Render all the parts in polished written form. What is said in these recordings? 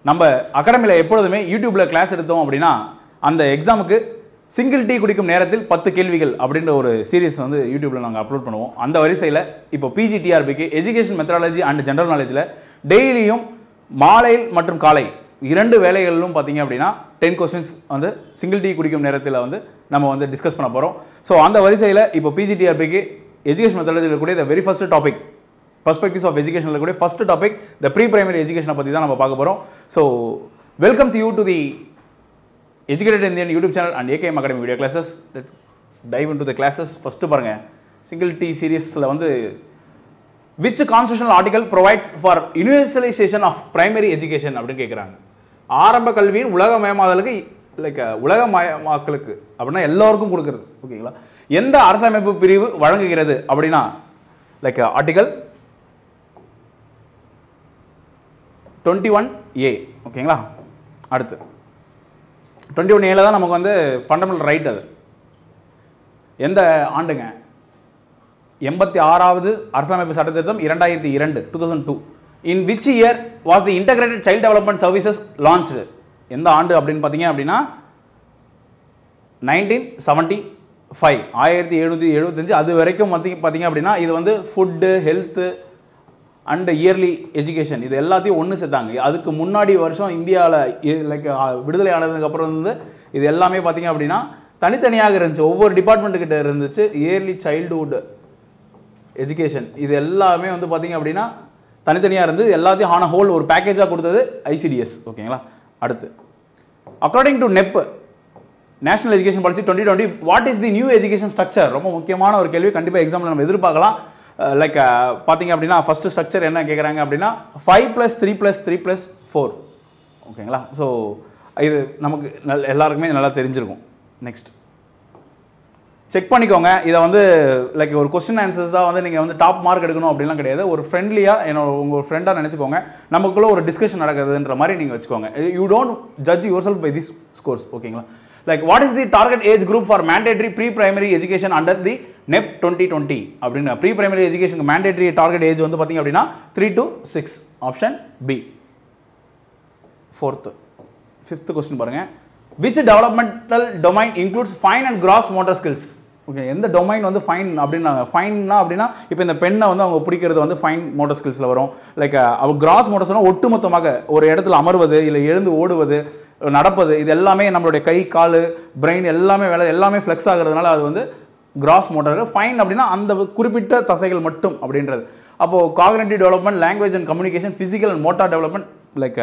நம்ம அகாடமியில் எப்பொழுதுமே யூடியூப்பில் கிளாஸ் எடுத்தோம் அப்படின்னா அந்த எக்ஸாமுக்கு சிங்கிள் டீ குடிக்கும் நேரத்தில் 10 கேள்விகள் அப்படின்ற ஒரு சீரிஸ் வந்து யூடியூப்பில் நாங்கள் அப்லோட் பண்ணுவோம். அந்த வரிசையில் இப்போ பிஜிடிஆர்பிக்கு எஜுகேஷன் மெத்தடாலஜி அண்ட் ஜென்ரல் நாலேஜில் டெய்லியும் மாலையில் மற்றும் காலை 2 வேளைகளிலும் பார்த்தீங்க அப்படின்னா 10 கொஸ்டின்ஸ் வந்து சிங்கிள் டீ குடிக்கும் நேரத்தில் வந்து நம்ம வந்து டிஸ்கஸ் பண்ண போகிறோம். ஸோ அந்த வரிசையில் இப்போ பிஜிடிஆர்பிக்கு எஜுகேஷன் மெத்தடாலஜியில் கூட the very first topic perspectives of education கூட first topic the pre primary education பத்தி தான் நம்ம பார்க்க போறோம். So welcomes you to the Educated Indian YouTube channel and AKM Academy video classes. Let's dive into the classes. First பாருங்க single T seriesல வந்து which constitutional article provides for universalization of primary education அப்படி கேக்குறாங்க. ஆரம்ப கல்வியின் உலகமயமாதலுக்கு like உலகமயமாக்கலுக்கு அப்படினா எல்லாருக்கும் கொடுக்கிறது. ஓகேங்களா? எந்த அரசியலமைப்பு பிரிவு வழங்குகிறது அப்படினா லைக் ஆர்டிகல் 21A. ஓகேங்களா? அடுத்து 21A தான் நமக்கு வந்து ஃபண்டமெண்டல் ரைட். அது எந்த ஆண்டுங்க? 86வது அரசியலமைப்பு சட்டத்திருத்தம் 2002. In which year was the integrated child development services launched? எந்த ஆண்டு அப்படின்னு பார்த்தீங்க அப்படின்னா 1975. 1775. அது வரைக்கும் பார்த்தீங்க அப்படின்னா இது வந்து food, health and early education இது எல்லாத்தையும் ஒன்று சேர்த்தாங்க. அதுக்கு முன்னாடி வருஷம் இந்தியாவில் லைக் விடுதலை ஆனதுக்கு அப்புறம் வந்து இது எல்லாமே பார்த்தீங்க அப்படின்னா தனித்தனியாக இருந்துச்சு. ஒவ்வொரு டிபார்ட்மெண்ட்டுக்கிட்ட இருந்துச்சு. இயர்லி சைல்டுஹுட் எஜுகேஷன் இது எல்லாமே வந்து பார்த்தீங்க அப்படின்னா தனித்தனியாக இருந்து எல்லாத்தையும் ஆன ஹோல் ஒரு பேக்கேஜாக கொடுத்தது ஐசிடிஎஸ். ஓகேங்களா? அடுத்து according to NEP national education policy 2020 what is the new education structure? ரொம்ப முக்கியமான ஒரு கேள்வி. கண்டிப்பாக எக்ஸாமில் நம்ம எதிர்பார்க்கலாம். லைக் பார்த்தீங்க அப்படின்னா ஃபஸ்ட்டு ஸ்ட்ரக்சர் என்ன கேட்குறாங்க அப்படின்னா 5+3+3+4. ஓகேங்களா? ஸோ இது நமக்கு எல்லாருக்குமே நல்லா தெரிஞ்சிருக்கும். நெக்ஸ்ட் செக் பண்ணிக்கோங்க. இதை வந்து லைக் ஒரு கொஸ்டின் ஆன்சர்ஸாக வந்து நீங்கள் வந்து டாப் மார்க் எடுக்கணும் அப்படின்லாம் கிடையாது. ஒரு ஃப்ரெண்ட்லியாக உங்கள் ஃப்ரெண்டாக நினச்சிக்கோங்க. நமக்குள்ளே ஒரு டிஸ்கஷன் நடக்குதுன்ற மாதிரி நீங்கள் வச்சுக்கோங்க. You don't judge yourself by this scores. ஓகேங்களா? Like what is the target age group for mandatory pre-primary education under the NEP 2020? அப்படின்னா pre-primary education mandatory target age வந்து பார்த்தீங்க அப்படின்னா 3 to 6. Option B. Fifth question பாருங்க. Which developmental domain includes fine and gross motor skills? Okay, எந்த domain வந்து fine அப்படின்னாங்க. ஃபைன்னா அப்படின்னா இப்போ இந்த பெண்ணை வந்து அவங்க பிடிக்கிறது வந்து ஃபைன் மோட்டர் ஸ்கில்ஸில் வரும். லைக் அவங்க கிராஸ் மோட்டர்ஸ்னால் ஒட்டுமொத்தமாக ஒரு இடத்துல அமர்வது, இல்லை எழுந்து ஓடுவது, நடப்பது, இது எல்லாமே நம்மளுடைய கை, கால், பிரெயின் எல்லாமே ஃப்ளெக்ஸ் ஆகிறதுனால அது வந்து கிராஸ் மோட்டர். ஃபைன் அப்படின்னா அந்த குறிப்பிட்ட தசைகள் மட்டும் அப்படின்றது. அப்போது cognitive development, language and communication, physical and motor development, like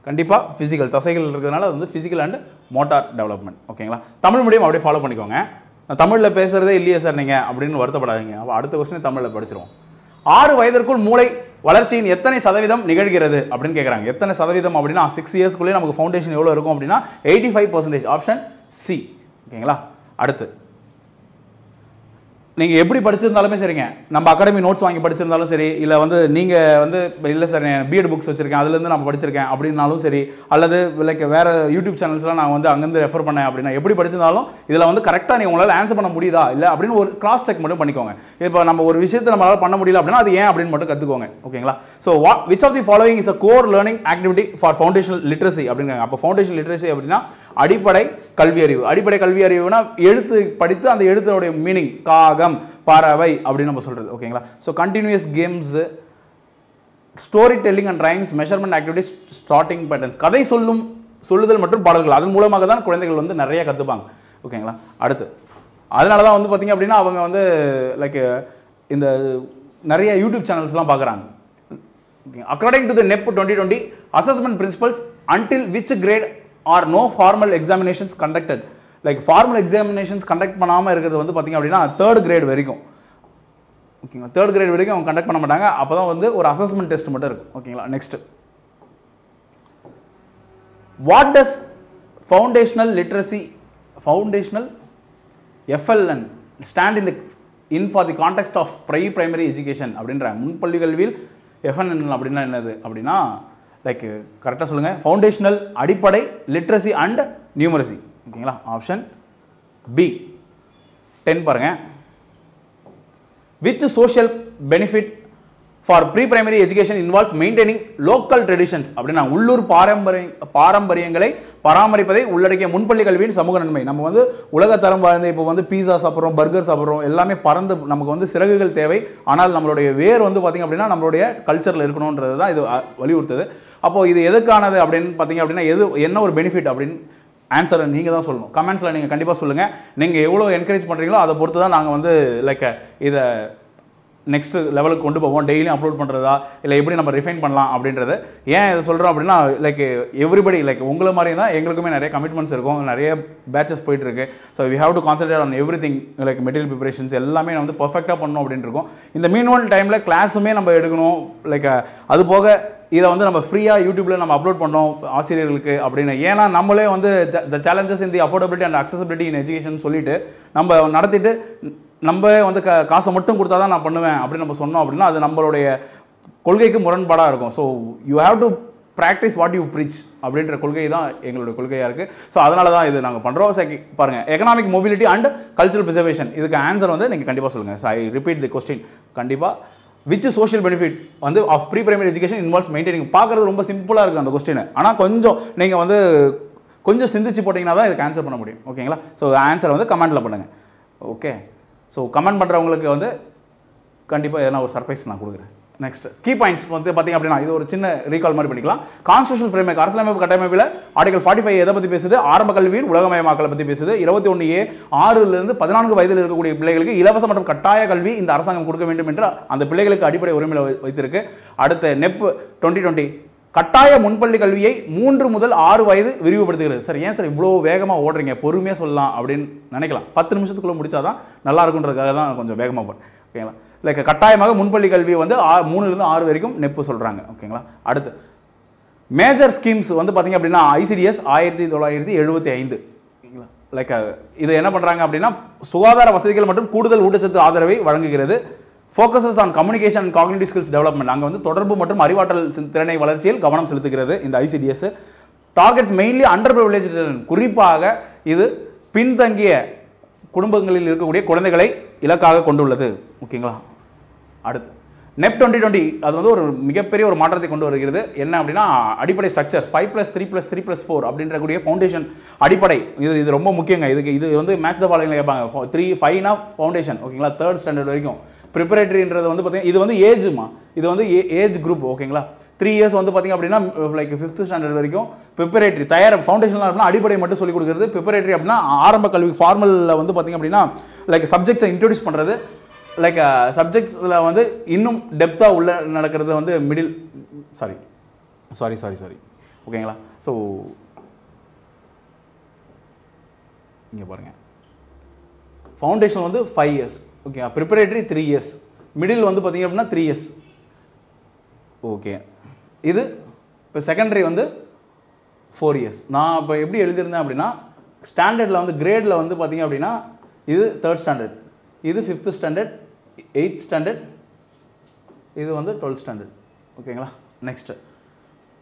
கண்டிப்பாக ஃபிசிக்கல் தசைகள் இருக்கிறதுனால அது வந்து ஃபிசிக்கல் அண்ட் மோட்டார் டெவலப்மெண்ட். ஓகேங்களா? தமிழ் மீடியம் அப்படியே ஃபாலோ பண்ணிக்கோங்க. நான் தமிழில் பேசுகிறதே இல்லையே சார் நீங்கள் அப்படின்னு வருத்தப்படாதீங்க. அப்போ அடுத்த கொஸ்டின் தமிழில் படிச்சிருவோம். 6 வயதிற்குள் மூளை வளர்ச்சியின் எத்தனை சதவீதம் நிகழ்கிறது அப்படின்னு கேட்குறாங்க. எத்தனை சதவீதம் அப்படின்னா 6 இயர்ஸ்க்குள்ளே நமக்கு ஃபவுண்டேஷன் எவ்வளோ இருக்கும் அப்படின்னா 85%. Option C. ஓகேங்களா? அடுத்து நீங்கள் எப்படி படிச்சிருந்தாலுமே சரிங்க, நம்ம அகாடமி நோட்ஸ் வாங்கி படிச்சிருந்தாலும் சரி, இல்லை வந்து நீங்கள் வந்து இல்லை சார் பிஎட் புக்ஸ் வச்சுருக்கேன் அதுலேருந்து நான் படிச்சிருக்கேன் அப்படின்னாலும் சரி, அல்லது லைக் வேறு யூடியூப் சேனல்ஸ்லாம் நான் வந்து அங்கேருந்து ரெஃபர் பண்ணேன் அப்படின்னா எப்படி படிச்சிருந்தாலும் இதில் வந்து கரெக்டாக நீங்கள் உங்களால் ஆன்சர் பண்ண முடியுதா இல்லை அப்படின்னு ஒரு கிராஸ் செக் மட்டும் பண்ணிக்கோங்க. இப்போ நம்ம ஒரு விஷயத்தை நம்மளால் பண்ண முடியல அப்படின்னா அது ஏன் அப்படின்னு மட்டும் கற்றுக்கோங்க. ஓகேங்களா? So which of the following is a core learning activity for foundational literacy அப்படிங்கிறாங்க. அப்போ ஃபவுண்டேஷன் லிட்ரஸி அப்படின்னா அடிப்படை கல்வி அறிவு. அடிப்படை கல்வி அறிவுனா எழுத்து படித்து அந்த எழுத்துடைய மீனிங் காகம், பறவை அப்படின்னு நம்ம சொல்கிறது. ஓகேங்களா? So continuous games, storytelling and rhymes, measurement activities, starting patterns, கதை சொல்லுதல் மற்றும் பாடல்கள். அதன் மூலமாக தான் குழந்தைகள் வந்து நிறைய கற்றுப்பாங்க. ஓகேங்களா? அடுத்து அதனால தான் வந்து பார்த்திங்க அப்படின்னா அவங்க வந்து லைக் இந்த நிறைய யூடியூப் சேனல்ஸ்லாம் பார்க்குறாங்க. According to the NEP 2020 assessment principles until which grade are no formal examinations conducted. Like formal examinations conduct பண்ணாமல் இருக்கிறது வந்து பார்த்திங்க அப்படின்னா 3rd கிரேட் வரைக்கும். ஓகேங்களா? 3rd கிரேட் வரைக்கும் அவங்க கண்டக்ட் பண்ண மாட்டாங்க. அப்போ தான் வந்து ஒரு அசஸ்மெண்ட் டெஸ்ட் மட்டும் இருக்கும். ஓகேங்களா? Next what does foundational literacy FLN stand in for the context of primary education அப்படின்றாங்க. முன்பள்ளி கல்வியில் FLN அப்படின்னா என்னது அப்படின்னா லைக் கரெக்டாக சொல்லுங்கள். ஃபவுண்டேஷனல் அடிப்படை, லிட்ரஸி அண்ட் நியூமரசி. ஓகேங்களா? Option B. 10 பாருங்க. Which social benefit for pre primary education involves maintaining local traditions அப்படின்னா உள்ளூர் பாரம்பரியங்களை பராமரிப்பதை உள்ளடக்கிய முன்பள்ளி கல்வியின் சமூக நன்மை. நம்ம வந்து உலகத்தரம் வாழ்ந்த இப்போ வந்து பீஸா சாப்பிட்றோம், பர்கர் சாப்பிட்றோம், எல்லாமே பறந்து நமக்கு வந்து சிறகுகள் தேவை. ஆனால் நம்மளுடைய வேர் வந்து பார்த்திங்க அப்படின்னா நம்மளுடைய கல்ச்சரில் இருக்கணுன்றது தான் இது வலியுறுத்துது. அப்போது இது எதுக்கானது அப்படின்னு பார்த்தீங்க அப்படின்னா என்ன ஒரு பெனிஃபிட் அப்படின்னு ஆன்சரை நீங்கள் தான் சொல்லணும். கமெண்ட்ஸில் நீங்கள் கண்டிப்பாக சொல்லுங்கள். நீங்கள் எவ்வளோ என்கரேஜ் பண்ணுறீங்களோ அதை பொறுத்து தான் நாங்கள் வந்து லைக் இதை நெக்ஸ்ட் லெவலுக்கு கொண்டு போவோம். டெய்லியும் அப்லோட் பண்ணுறதா இல்லை எப்படி நம்ம ரிஃபைன் பண்ணலாம் அப்படின்றது. ஏன் இதை சொல்கிறோம் அப்படின்னா லைக் எவ்ரிபடி லைக் உங்களை மாதிரி தான் எங்களுக்குமே நிறைய கமிட்மெண்ட்ஸ் இருக்கும், நிறைய பேச்சஸ் போயிட்டுருக்கு. So we have to concentrate on everything like material preparations எல்லாமே வந்து பர்ஃபெக்டாக பண்ணணும் அப்படின்னு இருக்கும். இந்த மீன்வால் டைமில் கிளாஸுமே நம்ம எடுக்கணும். லைக் அது போக இதை வந்து நம்ம ஃப்ரீயாக யூடியூப்பில் நம்ம அப்லோட் பண்ணோம் ஆசிரியர்களுக்கு அப்படின்னு. ஏன்னா நம்மளே வந்து the challenges in the affordability and accessibility in education சொல்லிட்டு நம்ம நடத்திட்டு நம்ம வந்து காசை மட்டும் கொடுத்தா தான் நான் பண்ணுவேன் அப்படின்னு நம்ம சொன்னோம் அப்படின்னா அது நம்மளுடைய கொள்கைக்கு முரண்பாடாக இருக்கும். So you have to practice what you preach அப்படின்ற கொள்கை தான் எங்களுடைய கொள்கையாக இருக்குது. ஸோ அதனால தான் இது நாங்கள் பண்ணுறோம். பாருங்கள், economic mobility and cultural preservation, இதுக்கு ஆன்சர் வந்து நீங்கள் கண்டிப்பாக சொல்லுங்கள். So I repeat the question. கண்டிப்பாக விச் சோஷியல் பெனிஃபிட் வந்து of pre primary education involves maintaining. பார்க்குறது ரொம்ப சிம்பிளாக இருக்குது அந்த கொஸ்டின். ஆனால் கொஞ்சம் நீங்கள் வந்து கொஞ்சம் சிந்திச்சு போட்டிங்கன்னா தான் இதுக்கு ஆன்சர் பண்ண முடியும். ஓகேங்களா? ஸோ ஆன்சர் வந்து கமெண்ட்டில் பண்ணுங்கள். ஓகே, ஸோ கமெண்ட் பண்ணுறவங்களுக்கு வந்து கண்டிப்பாக எதனா ஒரு சர்ப்ரைஸ் நான் கொடுக்குறேன். நெக்ஸ்ட் கீ பாயிண்ட்ஸ் வந்து பார்த்திங்க அப்படின்னா இது ஒரு சின்ன ரீகால் மாதிரி பண்ணிக்கலாம். கான்ஸ்டியூஷனல் ஃப்ரேம்வொர்க், அரசியலமைப்பு கட்டமைப்பில் ஆர்டிகல் 45 எதை பற்றி பேசுது? ஆரம்ப கல்வியின் உலகமயமாக்கலை பற்றி பேசுது. 21A 6லிருந்து 14 வயதில் இருக்கக்கூடிய பிள்ளைகளுக்கு இலவச மற்றும் கட்டாய கல்வி இந்த அரசாங்கம் கொடுக்க வேண்டும் என்று அந்த பிள்ளைகளுக்கு அடிப்படை உரிமையில் வைத்திருக்கு. அடுத்த நெப் 2020 கட்டாய முன்பள்ளி கல்வியை 3 முதல் 6 வயது விரிவுபடுத்துகிறது. சார் ஏன் சார் இவ்வளோ வேகமாக ஓடுறீங்க, பொறுமையாக சொல்லலாம் அப்படின்னு நினைக்கலாம். 10 நிமிஷத்துக்குள்ளே முடிச்சாதான் நல்லா இருக்குன்றதுக்காக தான் கொஞ்சம் வேகமாக போகிறேன். ஓகேங்களா? லைக் கட்டாயமாக முன்பள்ளி கல்வி வந்து 3லிருந்து 6 வரைக்கும் நெப்பு சொல்கிறாங்க. ஓகேங்களா? அடுத்து மேஜர் ஸ்கீம்ஸ் வந்து பார்த்திங்க அப்படின்னா ICDS 1975. ஓகேங்களா? லைக் இது என்ன பண்ணுறாங்க அப்படின்னா சுகாதார வசதிகள் மற்றும் கூடுதல் ஊட்டச்சத்து ஆதரவை வழங்குகிறது. Focuses on communication and cognitive skills development, அங்கே வந்து தொடர்பு மற்றும் அறிவாற்றல் திறனை வளர்ச்சியில் கவனம் செலுத்துகிறது இந்த ICDS. Targets mainly under privileged, குறிப்பாக இது பின்தங்கிய குடும்பங்களில் இருக்கக்கூடிய குழந்தைகளை இலக்காக கொண்டுள்ளது. ஓகேங்களா? அடுத்து நெப் 2020 அது வந்து ஒரு மிகப்பெரிய ஒரு மாற்றத்தை கொண்டு வருகிறது. என்ன அப்படின்னா அடிப்படை ஸ்ட்ரக்சர் 5+3+3+4 அப்படின்ற கூடிய ஃபவுண்டேஷன் அடிப்படை. இது ரொம்ப முக்கியங்க. இது வந்து மேட்ச் த ஃபாலோயிங்ல கேட்பாங்க. 3-5னா ஃபவுண்டேஷன். ஓகேங்களா? 3rd ஸ்டாண்டர்ட் வரைக்கும். ப்ரிப்பரேட்டரின்றது வந்து பார்த்தீங்கன்னா இது வந்து ஏஜ்மா, இது வந்து ஏஜ் குரூப். ஓகேங்களா? 3 இயர்ஸ் வந்து பார்த்திங்க அப்படின்னா லைக் 5th ஸ்டாண்டர்ட் வரைக்கும் ப்ரிப்பரேட்டரி தயார். ஃபவுண்டேஷனில் அப்படின்னா அடிப்படை மட்டும் சொல்லிக் கொடுக்குறது. ப்ரிப்பரேட்டரி அப்படின்னா ஆரம்ப கல்வி ஃபார்மலில் வந்து பார்த்திங்க அப்படின்னா லைக் சப்ஜெக்ட்ஸை இன்ட்ரடியூஸ் பண்ணுறது. லைக் சப்ஜெக்ட்ஸில் வந்து இன்னும் டெப்த்தாக உள்ள நடக்கிறது வந்து மிடில் சாரி ஓகேங்களா? ஸோ இங்கே பாருங்கள், ஃபவுண்டேஷன் வந்து 5 years. Okay, preparatory 3 years, middle வந்து பார்த்திங்க அப்படின்னா 3 இயர்ஸ். ஓகே, இது இப்போ செகண்டரி வந்து 4 இயர்ஸ். நான் இப்போ எப்படி எழுதியிருந்தேன் அப்படின்னா ஸ்டாண்டர்டில் வந்து கிரேடில் வந்து பார்த்திங்க அப்படின்னா இது 3rd ஸ்டாண்டர்ட், இது 5th ஸ்டாண்டர்ட், 8th ஸ்டாண்டர்ட், இது வந்து 12th ஸ்டாண்டர்ட். ஓகேங்களா? Next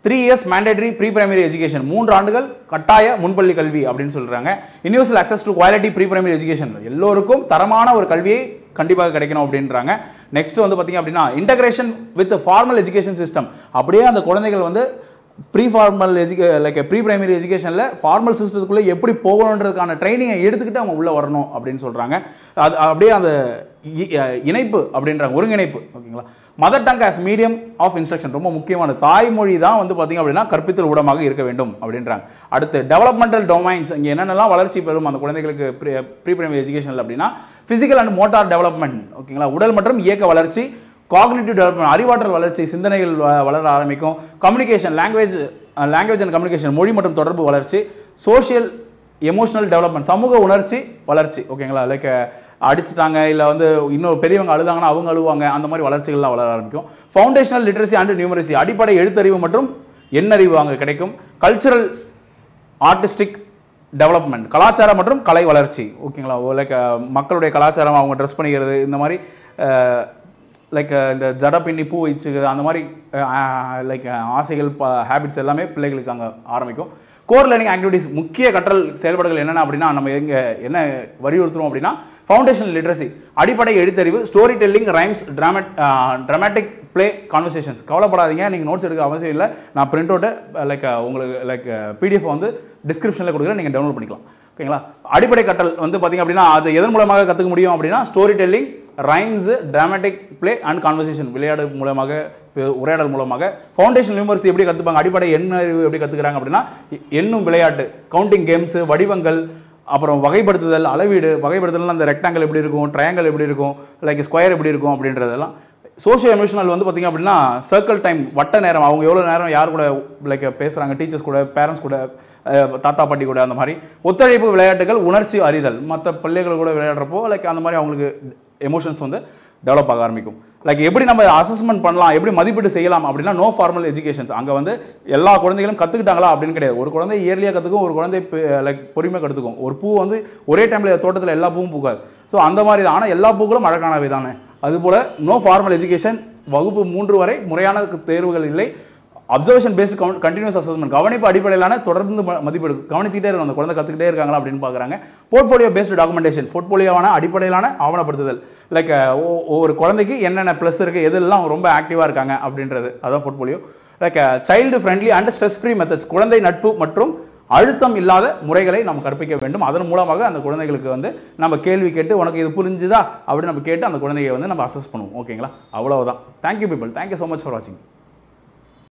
3 years mandatory pre primary education, 3 ஆண்டுகள் கட்டாய முன்பள்ளி கல்வி அப்படின்னு சொல்கிறாங்க. Universal access to quality pre primary education, எல்லோருக்கும் தரமான ஒரு கல்வியை கண்டிப்பாக கிடைக்கணும் அப்படின்றாங்க. நெக்ஸ்ட் வந்து பார்த்திங்க அப்படின்னா integration with formal education system, அப்படியே அந்த குழந்தைகள் வந்து pre formal like pre primary எஜுகேஷனில் ஃபார்மல் சிஸ்டத்துக்குள்ளே எப்படி போகணுன்றதுக்கான ட்ரைனிங்கை எடுத்துக்கிட்டு அவங்க உள்ளே வரணும் அப்படின்னு சொல்கிறாங்க. அது அப்படியே அந்த இணைப்பு அப்படின்றாங்க, ஒருங்கிணைப்பு. ஓகேங்களா? Mother tongue as medium of instruction, ரொம்ப முக்கியமான தாய்மொழி தான் வந்து பார்த்திங்க அப்படின்னா கற்பித்தல் ஊடகமாக இருக்க வேண்டும் அப்படின்றாங்க. அடுத்து டெவலப்மெண்டல் டொமைன்ஸ், இங்கே என்னென்னலாம் வளர்ச்சி பெறும் அந்த குழந்தைகளுக்கு ப்ரீ பிரைமரி எஜுகேஷனில் அப்படின்னா ஃபிசிக்கல் அண்ட் மோட்டார் டெவலப்மெண்ட். ஓகேங்களா? உடல் மற்றும் இயக்க வளர்ச்சி, காக்னிட்டிவ் டெவலப்மெண்ட், அறிவாற்றல் வளர்ச்சி, சிந்தனைகள் வளர ஆரம்பிக்கும். கம்யூனிகேஷன், லாங்குவேஜ் அண்ட் கம்யூனிகேஷன், மொழி மற்றும் தொடர்பு வளர்ச்சி. சோஷியல் எமோஷனல் டெவலப்மெண்ட், சமூக உணர்ச்சி வளர்ச்சி. ஓகேங்களா? லைக் அடிச்சுட்டாங்க இல்லை வந்து இன்னும் பெரியவங்க அழுதாங்கன்னா அவங்க அழுவாங்க, அந்த மாதிரி வளர்ச்சிகள்லாம் வளர ஆரம்பிக்கும். ஃபவுண்டேஷனல் லிட்ரஸி அண்ட் நியூமரசி, அடிப்படை எழுத்தறிவு மற்றும் எண்ணறிவு அங்கே கிடைக்கும். கல்ச்சுரல் ஆர்டிஸ்டிக் டெவலப்மெண்ட், கலாச்சாரம் மற்றும் கலை வளர்ச்சி. ஓகேங்களா? லைக் மக்களுடைய கலாச்சாரம், அவங்க ட்ரெஸ் பண்ணிக்கிறது, இந்த மாதிரி லைக் இந்த ஜட பின்னி பூ வச்சுக்கிறது, அந்த மாதிரி லைக் ஆசைகள் ஹேபிட்ஸ் எல்லாமே பிள்ளைகளுக்கு அங்கே ஆரம்பிக்கும். கோர் லேர்னிங் ஆக்டிவிட்டிஸ் முக்கிய கற்றல் செயல்பாடுகள் என்னென்ன அப்படின்னா நம்ம என்ன வலியுறுத்துறோம் அப்படின்னா ஃபவுண்டேஷனல் லிட்ரஸி, அடிப்படை எழுத்தறிவு, story telling, rhymes, traumatic play, conversations. கவலைப்படாதீங்க, நீங்கள் நோட்ஸ் எடுக்க அவசியம் இல்லை. நான் பிரிண்ட் அவுட்டை உங்களுக்கு பிடிஎஃப் வந்து டிஸ்கிரிப்ஷனில் கொடுக்குறேன், நீங்கள் டவுன்லோட் பண்ணிக்கலாம். ஓகேங்களா? அடிப்படை கற்றல் வந்து பார்த்தீங்க அப்படின்னா அது எதன் மூலமாக கற்றுக்க முடியும் அப்படின்னா story telling, rhymes, dramatic play and conversation, விளையாடு மூலமாக, உரையாடல் மூலமாக. ஃபவுண்டேஷன் நியூமர்சி எப்படி கற்றுப்பாங்க, அடிப்படை எண்ணறிவு எப்படி கற்றுக்கிறாங்க அப்படின்னா எண்ணும் விளையாட்டு, கவுண்டிங் கேம்ஸ், வடிவங்கள், அப்புறம் வகைப்படுத்துதல், அளவீடு. வகைப்படுத்துதல் அந்த ரெக்டாங்கிள் எப்படி இருக்கும், ட்ரையாங்கிள் எப்படி இருக்கும், ஸ்கொயர் எப்படி இருக்கும் அப்படின்றதெல்லாம். சோஷியோ எமோஷனல் வந்து பார்த்திங்க அப்படின்னா சர்க்கிள் டைம், வட்ட நேரம், அவங்க எவ்வளோ நேரம் யார் கூட பேசுகிறாங்க, டீச்சர்ஸ் கூட, பேரண்ட்ஸ் கூட, தாத்தா பாட்டி கூட, அந்த மாதிரி. ஒத்துழைப்பு விளையாட்டுகள், உணர்ச்சி அறிதல், மற்ற பிள்ளைகள் கூட விளையாடுறப்போ அந்த மாதிரி அவங்களுக்கு எமோஷன்ஸ் வந்து டெவலப் ஆக ஆரம்பிக்கும். எப்படி நம்ம அசஸ்மெண்ட் பண்ணலாம், எப்படி மதிப்பீடு செய்யலாம் அப்படின்னா நோ ஃபார்மல் எஜுகேஷன்ஸ். அங்கே வந்து எல்லா குழந்தைகளும் கற்றுக்கிட்டாங்களா அப்படின்னு கிடையாது. ஒரு குழந்தை இயர்லியாக கற்றுக்கும், ஒரு குழந்தை பொறுமையாக கற்றுக்கும். ஒரு பூ வந்து ஒரே டைமில் தோட்டத்தில் எல்லா பூவும் பூக்காது. ஸோ அந்த மாதிரி தான். ஆனால் எல்லா பூக்களும் அழகானவை தானே. அதுபோல் நோ ஃபார்மல் எஜுகேஷன், வகுப்பு 3 வரை முறையான தேர்வுகள் இல்லை. அப்சர்வேஷன் பேஸ்ட் கண்டினியூஸ் அசஸ்மெண்ட், கவனிப்பு அடிப்படையிலான தொடர்ந்து மதிப்பீடு, கவனிச்சுட்டே இருக்கும் அந்த குழந்தை கற்றுக்கிட்டே இருக்காங்களா அப்படின்னு பார்க்குறாங்க. போர்ட்ஃபோலியோ பேஸ்டு டாக்குமெண்டேஷன், போர்ட்ஃபோலியோவான அடிப்படையிலான ஆவணப்படுத்துதல். ஒவ்வொரு குழந்தைக்கு என்னென்ன ப்ளஸ் இருக்குது, எதெல்லாம் ரொம்ப ஆக்டிவாக இருக்காங்க அப்படின்றது, அதான் portfolio. Child friendly and stress free methods, குழந்தை நட்பு மற்றும் அழுத்தம் இல்லாத முறைகளை நம்ம கற்பிக்க வேண்டும். அதன் மூலமாக அந்த குழந்தைகளுக்கு வந்து நம்ம கேள்வி கேட்டு உனக்கு இது புரிஞ்சுதா அப்படின்னு நம்ம கேட்டு அந்த குழந்தையை வந்து நம்ம அசஸ் பண்ணுவோம். ஓகேங்களா? அவ்வளவுதான். Thank you people, thank you so much for வாட்சிங்.